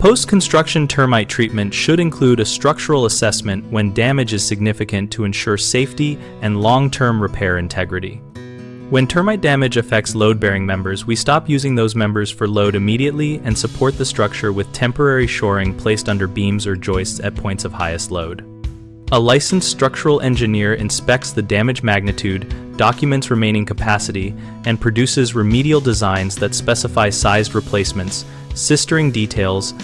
Post-construction termite treatment should include a structural assessment when damage is significant to ensure safety and long-term repair integrity. When termite damage affects load-bearing members, we stop using those members for load immediately and support the structure with temporary shoring placed under beams or joists at points of highest load. A licensed structural engineer inspects the damage magnitude, documents remaining capacity, and produces remedial designs that specify sized replacements, sistering details,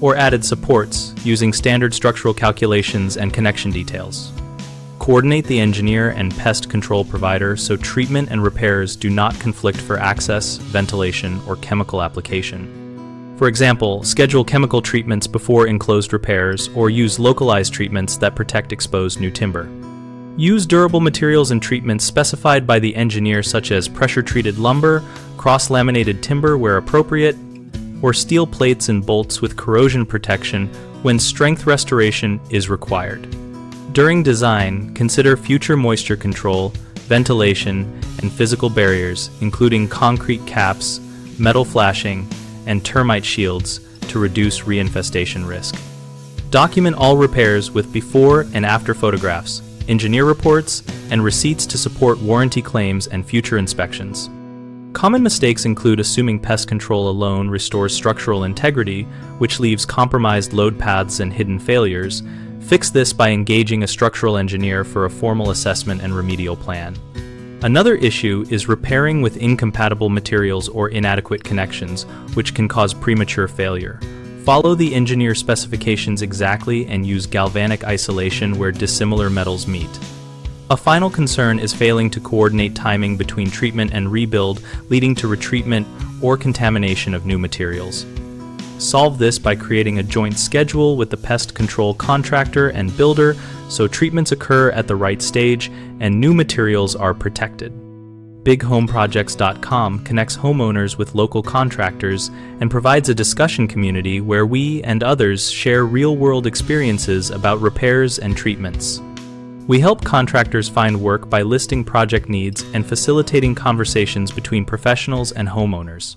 or added supports using standard structural calculations and connection details. Coordinate the engineer and pest control provider so treatment and repairs do not conflict for access, ventilation, or chemical application. For example, schedule chemical treatments before enclosed repairs or use localized treatments that protect exposed new timber. Use durable materials and treatments specified by the engineer such as pressure-treated lumber, cross-laminated timber where appropriate, or steel plates and bolts with corrosion protection when strength restoration is required. During design, consider future moisture control, ventilation, and physical barriers, including concrete caps, metal flashing, and termite shields to reduce reinfestation risk. Document all repairs with before and after photographs, engineer reports, and receipts to support warranty claims and future inspections. Common mistakes include assuming pest control alone restores structural integrity, which leaves compromised load paths and hidden failures. Fix this by engaging a structural engineer for a formal assessment and remedial plan. Another issue is repairing with incompatible materials or inadequate connections, which can cause premature failure. Follow the engineer specifications exactly and use galvanic isolation where dissimilar metals meet. A final concern is failing to coordinate timing between treatment and rebuild, leading to retreatment or contamination of new materials. Solve this by creating a joint schedule with the pest control contractor and builder so treatments occur at the right stage and new materials are protected. BigHomeProjects.com connects homeowners with local contractors and provides a discussion community where we and others share real-world experiences about repairs and treatments. We help contractors find work by listing project needs and facilitating conversations between professionals and homeowners.